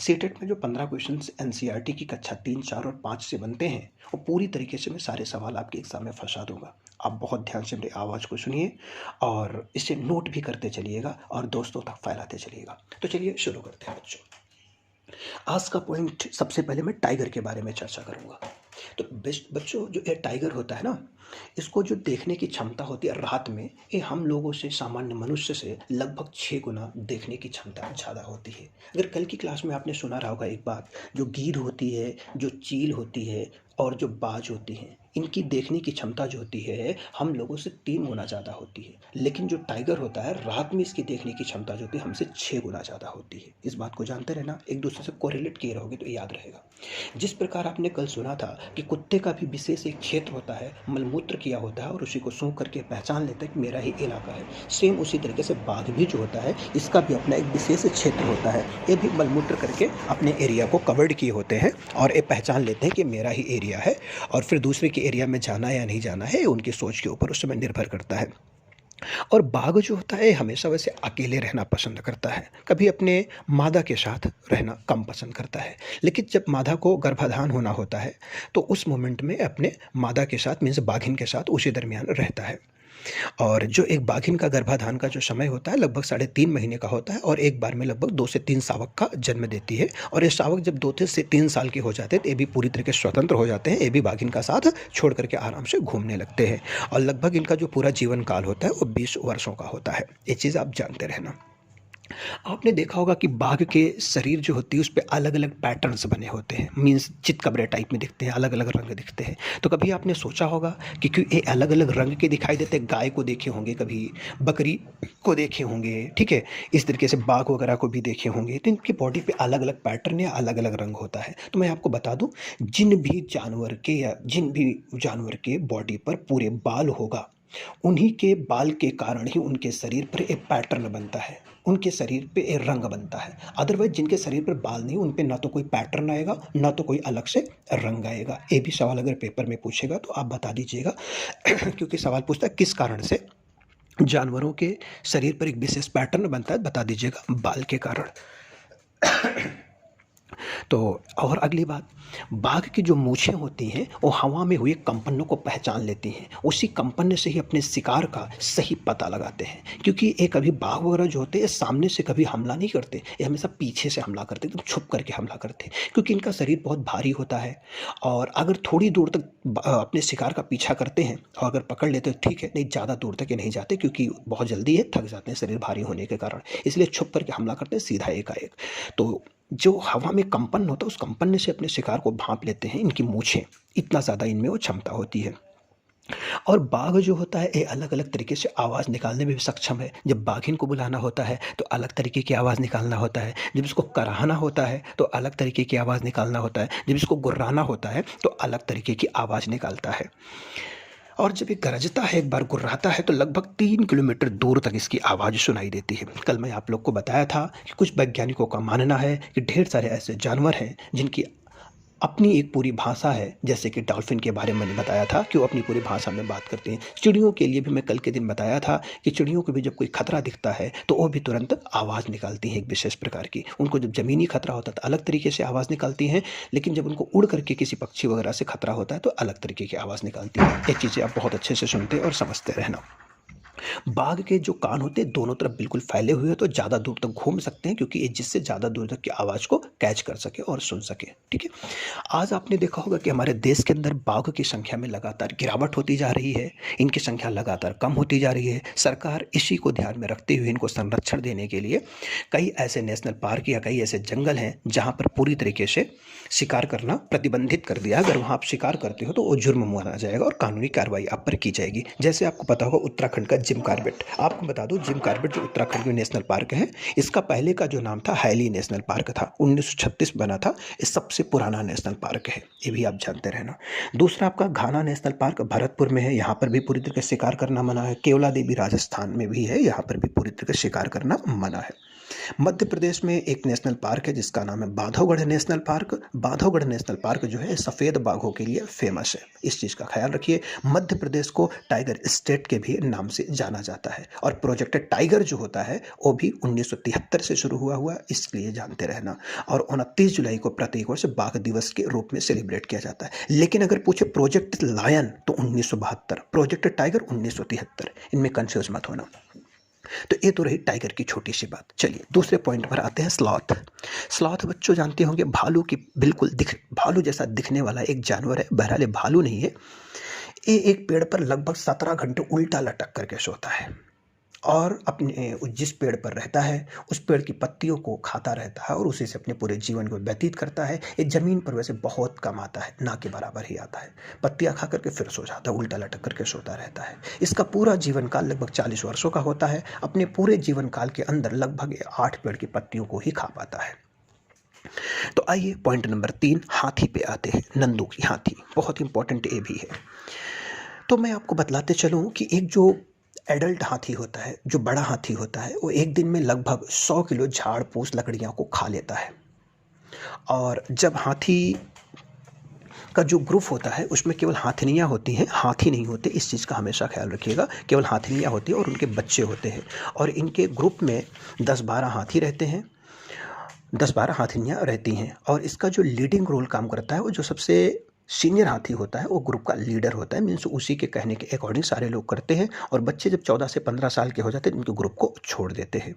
CTET में जो 15 questions NCERT की कक्षा 3, 4 और 5 से बनते हैं, वो पूरी तरीके से मैं सारे सवाल आपके एग्ज़ाम में फँसा दूँगा। आप बहुत ध्यान से मेरी आवाज़ को सुनिए और इसे नोट भी करते चलिएगा और दोस्तों तक फैलाते चलिएगा। तो चलिए शुरू करते हैं बच्चों। आज का पॉइंट सबसे पहले मैं टाइगर के बारे में चर्चा करूँगा। तो बेस्ट बच्चों, जो ये टाइगर होता है ना, इसको जो देखने की क्षमता होती है रात में, ये हम लोगों से, सामान्य मनुष्य से लगभग 6 गुना देखने की क्षमता ज़्यादा होती है। अगर कल की क्लास में आपने सुना रहा होगा एक बात, जो गीध होती है, जो चील होती है और जो बाज होती हैं, इनकी देखने की क्षमता जो होती है हम लोगों से 3 गुना ज़्यादा होती है। लेकिन जो टाइगर होता है रात में इसकी देखने की क्षमता जो होती है हमसे 6 गुना ज़्यादा होती है। इस बात को जानते रहना, एक दूसरे से कोरिलेट किए रहोगे तो याद रहेगा। जिस प्रकार आपने कल सुना था कि कुत्ते का भी विशेष एक क्षेत्र होता है, मलमूत्र किया होता है और उसी को सूंघ करके पहचान लेता है कि मेरा ही इलाका है। सेम उसी तरीके से बाघ भी जो होता है, इसका भी अपना एक विशेष क्षेत्र होता है। ये भी मलमूत्र करके अपने एरिया को कवर्ड किए होते हैं और ये पहचान लेते हैं कि मेरा ही एरिया है, और फिर दूसरे के एरिया में जाना या नहीं जाना है उनकी सोच के ऊपर उस समय निर्भर करता है। और बाघ जो होता है हमेशा वैसे अकेले रहना पसंद करता है, कभी अपने मादा के साथ रहना कम पसंद करता है। लेकिन जब मादा को गर्भाधान होना होता है तो उस मोमेंट में अपने मादा के साथ, मीन्स बाघिन के साथ, उसी दरमियान रहता है। और जो एक बाघिन का गर्भाधान का जो समय होता है लगभग 3.5 महीने का होता है और एक बार में लगभग 2 से 3 शावक का जन्म देती है। और ये शावक जब 2 से 3 साल के हो जाते हैं तो ये भी पूरी तरीके से स्वतंत्र हो जाते हैं, ये भी बाघिन का साथ छोड़ करके आराम से घूमने लगते हैं। और लगभग इनका जो पूरा जीवन काल होता है वो 20 वर्षों का होता है। ये चीज़ आप जानते रहना। आपने देखा होगा कि बाघ के शरीर जो होती है उस पे अलग-अलग पैटर्न्स बने होते हैं, मीन्स चितकबरे टाइप में दिखते हैं, अलग-अलग रंग दिखते हैं। तो कभी आपने सोचा होगा कि क्यों ये अलग-अलग रंग के दिखाई देते हैं? गाय को देखे होंगे, कभी बकरी को देखे होंगे, ठीक है? इस तरीके से बाघ वगैरह को भी देखे होंगे। तो इनकी बॉडी पे अलग-अलग पैटर्न या अलग-अलग रंग होता है। तो मैं आपको बता दूँ, जिन भी जानवर के बॉडी पर पूरे बाल होगा, उन्हीं के बाल के कारण ही उनके शरीर पर एक पैटर्न बनता है, उनके शरीर पे एक रंग बनता है। अदरवाइज जिनके शरीर पर बाल नहीं, उन पे ना तो कोई पैटर्न आएगा, ना तो कोई अलग से रंग आएगा। ये भी सवाल अगर पेपर में पूछेगा तो आप बता दीजिएगा क्योंकि सवाल पूछता है किस कारण से जानवरों के शरीर पर एक विशेष पैटर्न बनता है, बता दीजिएगा बाल के कारण। तो और अगली बात, बाघ की जो मूछें होती हैं वो हवा में हुए कंपनों को पहचान लेती हैं, उसी कंपन से ही अपने शिकार का सही पता लगाते हैं। क्योंकि ये कभी बाघ वगैरह जो होते हैं सामने से कभी हमला नहीं करते, ये हमेशा पीछे से हमला करते हैं, एकदम छुप करके हमला करते हैं। क्योंकि इनका शरीर बहुत भारी होता है और अगर थोड़ी दूर तक अपने शिकार का पीछा करते हैं और अगर पकड़ लेते हैं ठीक है, नहीं ज़्यादा दूर तक ये नहीं जाते क्योंकि बहुत जल्दी ये थक जाते हैं शरीर भारी होने के कारण, इसलिए छुप करके हमला करते हैं सीधा एकाएक। तो जो हवा में कंपन होता है उस कंपन से अपने शिकार को भांप लेते हैं इनकी मूछें, इतना ज़्यादा इनमें वो क्षमता होती है। और बाघ जो होता है ये अलग अलग तरीके से आवाज़ निकालने में भी सक्षम है। जब बाघिन को बुलाना होता है तो अलग तरीके की आवाज़ निकालना होता है, जब इसको कराहना होता है तो अलग तरीके की आवाज़ निकालना होता है, जब इसको गुर्राना होता है तो अलग तरीके की आवाज़ निकालता है। और जब ये गरजता है, एक बार गुर्राता है, तो लगभग 3 किलोमीटर दूर तक इसकी आवाज़ सुनाई देती है। कल मैं आप लोग को बताया था कि कुछ वैज्ञानिकों का मानना है कि ढेर सारे ऐसे जानवर हैं जिनकी अपनी एक पूरी भाषा है। जैसे कि डॉल्फिन के बारे में मैंने बताया था कि वो अपनी पूरी भाषा में बात करते हैं। चिड़ियों के लिए भी मैं कल के दिन बताया था कि चिड़ियों को भी जब कोई खतरा दिखता है तो वो भी तुरंत आवाज़ निकालती हैं एक विशेष प्रकार की। उनको जब ज़मीनी खतरा होता है तो अलग तरीके से आवाज़ निकालती हैं, लेकिन जब उनको उड़ करके किसी पक्षी वगैरह से खतरा होता है तो अलग तरीके की आवाज़ निकालती हैं। ये चीज़ें आप बहुत अच्छे से सुनते और समझते रहना। बाघ के जो कान होते हैं दोनों तरफ बिल्कुल फैले हुए हैं तो ज़्यादा दूर तक घूम सकते हैं, क्योंकि ये जिससे ज़्यादा दूर तक की आवाज़ को कैच कर सके और सुन सके। ठीक है, आज आपने देखा होगा कि हमारे देश के अंदर बाघ की संख्या में लगातार गिरावट होती जा रही है, इनकी संख्या लगातार कम होती जा रही है। सरकार इसी को ध्यान में रखते हुए इनको संरक्षण देने के लिए कई ऐसे नेशनल पार्क या कई ऐसे जंगल हैं जहाँ पर पूरी तरीके से शिकार करना प्रतिबंधित कर दिया। अगर वहाँ आप शिकार करते हो तो वो जुर्म माना जाएगा और कानूनी कार्रवाई आप पर की जाएगी। जैसे आपको पता होगा उत्तराखंड का जिम कॉर्बेट, आपको बता दूं जिम कॉर्बेट जो उत्तराखंड में नेशनल पार्क है, इसका पहले का जो नाम था हैली नेशनल पार्क था, 1936 बना था। ये सबसे पुराना नेशनल पार्क है, ये भी आप जानते रहना। दूसरा आपका घाना नेशनल पार्क भरतपुर में है, यहाँ पर भी पूरी तरीके से शिकार करना मना है। केवला देवी राजस्थान में भी है, यहाँ पर भी पूरी तरीके से शिकार करना मना है। मध्य प्रदेश में एक नेशनल पार्क है जिसका नाम है Bandhavgarh national park. Bandhavgarh national park जो है सफ़ेद बाघों के लिए फेमस है। इस चीज़ का ख्याल रखिए। मध्य प्रदेश को टाइगर स्टेट के भी नाम से जाना जाता है। और प्रोजेक्ट टाइगर जो होता है वो भी 1973 से शुरू हुआ इसलिए जानते रहना। और 29 जुलाई को प्रत्येक वर्ष बाघ दिवस के रूप में सेलिब्रेट किया जाता है। लेकिन अगर पूछे प्रोजेक्ट लायन तो 1972, प्रोजेक्ट टाइगर 1973, इनमें कंफ्यूज मत होना। तो ये तो रही टाइगर की छोटी सी बात। चलिए दूसरे पॉइंट पर आते हैं, स्लॉथ। स्लॉथ बच्चों जानते होंगे भालू की बिल्कुल भालू जैसा दिखने वाला एक जानवर है। बहरहाल भालू नहीं है, ये एक पेड़ पर लगभग 17 घंटे उल्टा लटक करके सोता है और अपने जिस पेड़ पर रहता है उस पेड़ की पत्तियों को खाता रहता है और उसी से अपने पूरे जीवन को व्यतीत करता है। ये ज़मीन पर वैसे बहुत कम आता है, ना के बराबर ही आता है। पत्तियां खा करके फिर सो जाता है, उल्टा लटक करके सोता रहता है। इसका पूरा जीवन काल लगभग 40 वर्षों का होता है। अपने पूरे जीवन काल के अंदर लगभग 8 पेड़ की पत्तियों को ही खा पाता है। तो आइए पॉइंट नंबर 3, हाथी पे आते हैं। नंदू की हाथी बहुत इंपॉर्टेंट ये भी है। तो मैं आपको बतलाते चलूँ कि एक जो एडल्ट हाथी होता है, जो बड़ा हाथी होता है, वो एक दिन में लगभग 100 किलो झाड़ फूस लकड़ियाँ को खा लेता है। और जब हाथी का जो ग्रुप होता है उसमें केवल हाथिनियाँ होती हैं, हाथी नहीं होते, इस चीज़ का हमेशा ख्याल रखिएगा। केवल हाथिनियाँ होती हैं और उनके बच्चे होते हैं। और इनके ग्रुप में 10-12 हाथी रहते हैं, 10-12 हाथिनियाँ रहती हैं। और इसका जो लीडिंग रोल काम करता है, वो जो सबसे सीनियर हाथी होता है वो ग्रुप का लीडर होता है। मीन्स उसी के कहने के अकॉर्डिंग सारे लोग करते हैं। और बच्चे जब 14 से 15 साल के हो जाते हैं इनके ग्रुप को छोड़ देते हैं।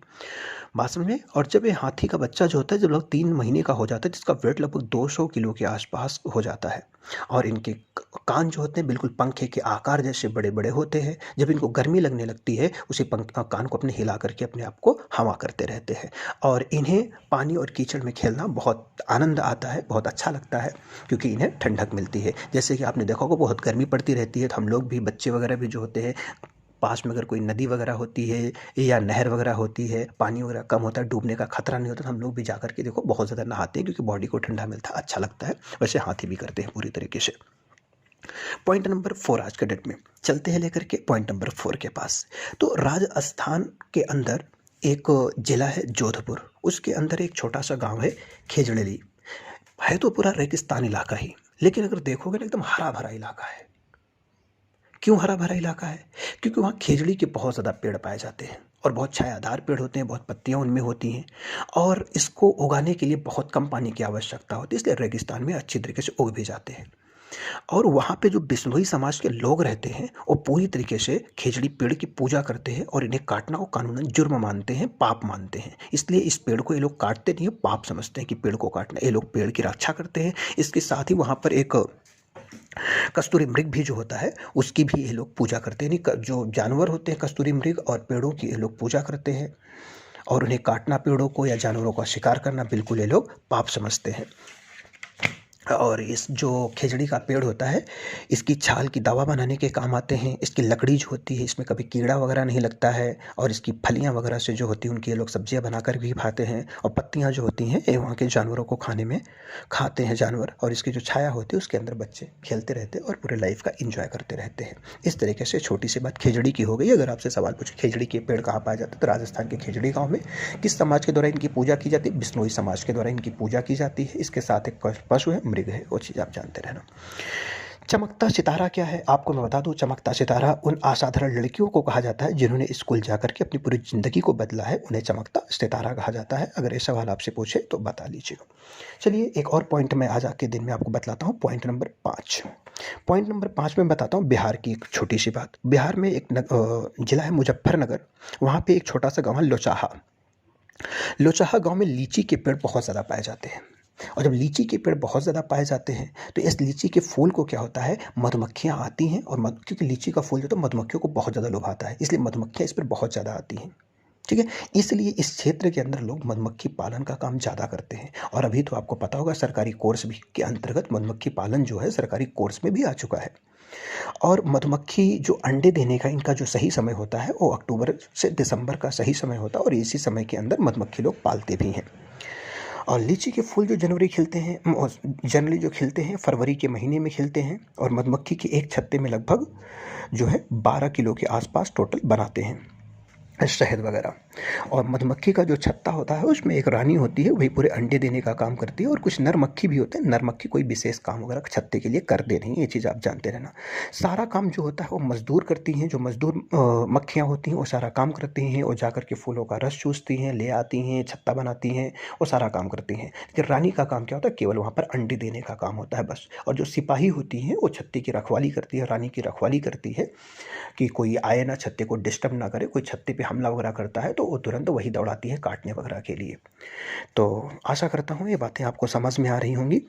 बात समझ में। और जब ये हाथी का बच्चा जो होता है जब लगभग 3 महीने का हो जाता है, जिसका वेट लगभग 200 किलो के आसपास हो जाता है। और इनके कान जो होते हैं बिल्कुल पंखे के आकार जैसे बड़े बड़े होते हैं। जब इनको गर्मी लगने लगती है उसी कान को अपने हिला करके अपने आप को हवा करते रहते हैं। और इन्हें पानी और कीचड़ में खेलना बहुत आनंद आता है, बहुत अच्छा लगता है, क्योंकि इन्हें ठंडक मिलती है। जैसे कि आपने देखा होगा बहुत गर्मी पड़ती रहती है तो हम लोग भी, बच्चे वगैरह भी जो होते हैं, पास में अगर कोई नदी वगैरह होती है या नहर वगैरह होती है, पानी वगैरह कम होता है, डूबने का खतरा नहीं होता, तो हम लोग भी जा करके देखो बहुत ज़्यादा नहाते हैं, क्योंकि बॉडी को ठंडा मिलता है, अच्छा लगता है। वैसे हाथी भी करते हैं पूरी तरीके से। पॉइंट नंबर 4 आज के डेट में चलते हैं लेकर के पॉइंट नंबर 4 के पास। तो राजस्थान के अंदर एक जिला है जोधपुर, उसके अंदर एक छोटा सा गांव है खेजड़ेली। है तो पूरा रेगिस्तान इलाका ही, लेकिन अगर देखोगे ना एकदम हरा भरा इलाका है। क्यों हरा भरा इलाका है? क्योंकि वहाँ खेजड़ी के बहुत ज़्यादा पेड़ पाए जाते हैं और बहुत छायादार पेड़ होते हैं, बहुत पत्तियाँ उनमें होती हैं। और इसको उगाने के लिए बहुत कम पानी की आवश्यकता होती है, इसलिए रेगिस्तान में अच्छी तरीके से उग भी जाते हैं। और वहाँ पे जो बिश्नोई समाज के लोग रहते हैं वो पूरी तरीके से खेजड़ी पेड़ की पूजा करते हैं और इन्हें काटना वो कानूनन जुर्म मानते हैं, पाप मानते हैं। इसलिए इस पेड़ को ये लोग काटते नहीं है, पाप समझते हैं कि पेड़ को काटना। ये लोग पेड़ की रक्षा करते हैं। इसके साथ ही वहाँ पर एक कस्तूरी मृग भी जो होता है उसकी भी ये लोग पूजा करते हैं। नहीं, जो जानवर होते हैं कस्तूरी मृग और पेड़ों की ये लोग पूजा करते हैं। और उन्हें काटना, पेड़ों को या जानवरों का शिकार करना, बिल्कुल ये लोग पाप समझते हैं। और इस जो खेजड़ी का पेड़ होता है इसकी छाल की दवा बनाने के काम आते हैं। इसकी लकड़ी जो होती है इसमें कभी कीड़ा वगैरह नहीं लगता है। और इसकी फलियां वगैरह से जो होती हैं उनकी ये लोग सब्जियां बनाकर भी खाते हैं। और पत्तियां जो होती हैं ये वहाँ के जानवरों को खाने में खाते हैं जानवर। और इसकी जो छाया होती है उसके अंदर बच्चे खेलते रहते हैं और पूरे लाइफ का इंजॉय करते रहते हैं। इस तरीके से छोटी सी बात खेजड़ी की हो गई। अगर आपसे सवाल पूछे खेजड़ी के पेड़ कहाँ पाए जाते हैं तो राजस्थान के खेजड़ी गाँव में। किस समाज के द्वारा इनकी पूजा की जाती है? बिश्नोई समाज के द्वारा इनकी पूजा की जाती है। इसके साथ एक पशु है, मृग है, वो चीज़ आप जानते रहना। चमकता सितारा क्या है आपको मैं बता दूं। चमकता सितारा उन असाधारण लड़कियों को कहा जाता है जिन्होंने स्कूल जाकर के अपनी पूरी ज़िंदगी को बदला है, उन्हें चमकता सितारा कहा जाता है। अगर ये सवाल आपसे पूछे तो बता लीजिएगा। चलिए एक और पॉइंट मैं आज के दिन में आपको बतलाता हूँ, पॉइंट नंबर 5। पॉइंट नंबर 5 में बताता हूँ बिहार की एक छोटी सी बात। बिहार में एक जिला है मुजफ्फरनगर, वहाँ पर एक छोटा सा गाँव है लोचाहा। लोचाहा गाँव में लीची के पेड़ बहुत ज़्यादा पाए जाते हैं। और जब लीची के पेड़ बहुत ज़्यादा पाए जाते हैं तो इस लीची के फूल को क्या होता है, मधुमक्खियाँ आती हैं। और क्योंकि लीची का फूल जो तो मधुमक्खियों को बहुत ज़्यादा लुभाता है, इसलिए मधुमक्खियाँ इस पर बहुत ज़्यादा आती हैं। ठीक है, इसलिए इस क्षेत्र के अंदर लोग मधुमक्खी पालन का काम ज़्यादा करते हैं। और अभी तो आपको पता होगा सरकारी कोर्स भी के अंतर्गत मधुमक्खी पालन जो है सरकारी कोर्स में भी आ चुका है। और मधुमक्खी जो अंडे देने का इनका जो सही समय होता है वो अक्टूबर से दिसंबर का सही समय होता है। और इसी समय के अंदर मधुमक्खी लोग पालते भी हैं। और लीची के फूल जो जनवरी जो खिलते हैं फरवरी के महीने में खिलते हैं। और मधुमक्खी के एक छत्ते में लगभग जो है 12 किलो के आसपास टोटल बनाते हैं शहद वगैरह। और मधुमक्खी का जो छत्ता होता है उसमें एक रानी होती है, वही पूरे अंडे देने का काम करती है। और कुछ नर मक्खी भी होते हैं, नर मक्खी कोई विशेष काम वगैरह छत्ते के लिए करते नहीं, ये चीज़ आप जानते रहना। सारा काम जो होता है वो मजदूर करती हैं, जो मजदूर मक्खियाँ होती हैं वो सारा काम करती हैं, और जाकर के फूलों का रस चूसती हैं, ले आती हैं, छत्ता बनाती हैं, वो सारा काम करती हैं। लेकिन रानी का काम क्या होता है, केवल वहाँ पर अंडे देने का काम होता है बस। और जो सिपाही होती हैं वो छत्ते की रखवाली करती है, रानी की रखवाली करती है कि कोई आए ना, छत्ते को डिस्टर्ब ना करे। कोई छत्ते पे हमला वगैरह करता है तो वो तुरंत वही दौड़ाती है काटने वगैरह के लिए। तो आशा करता हूँ ये बातें आपको समझ में आ रही होंगी,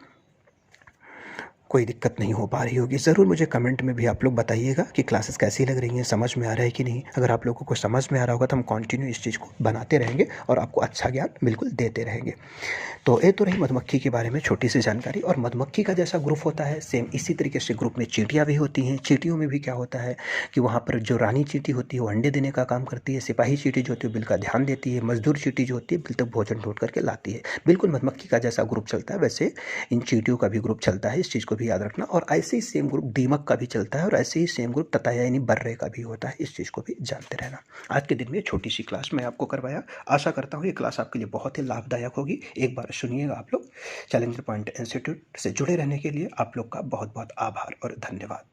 कोई दिक्कत नहीं हो पा रही होगी। ज़रूर मुझे कमेंट में भी आप लोग बताइएगा कि क्लासेस कैसी लग रही हैं, समझ में आ रहा है कि नहीं। अगर आप लोगों को समझ में आ रहा होगा तो हम कंटिन्यू इस चीज़ को बनाते रहेंगे और आपको अच्छा ज्ञान बिल्कुल देते रहेंगे। तो ये तो रही मधुमक्खी के बारे में छोटी सी जानकारी। और मधुमक्खी का जैसा ग्रुप होता है सेम इसी तरीके से ग्रुप में चींटियाँ भी होती हैं। चींटियों में भी क्या होता है कि वहाँ पर जो रानी चींटी होती है वो अंडे देने का काम करती है, सिपाही चींटी जो होती है बिल का ध्यान देती है, मजदूर चींटी जो होती है बिल तक भोजन ढूंढ करके लाती है। बिल्कुल मधुमक्खी का जैसा ग्रुप चलता है वैसे इन चींटियों का भी ग्रुप चलता है, इस चीज़ को भी याद रखना। और ऐसे ही सेम ग्रुप दीमक का भी चलता है, और ऐसे ही सेम ग्रुप तताया यानी बर्रे का भी होता है, इस चीज़ को भी जानते रहना। आज के दिन में छोटी सी क्लास मैं आपको करवाया, आशा करता हूँ ये क्लास आपके लिए बहुत ही लाभदायक होगी। एक बार सुनिएगा आप लोग। चैलेंजर पॉइंट इंस्टीट्यूट से जुड़े रहने के लिए आप लोग का बहुत बहुत आभार और धन्यवाद।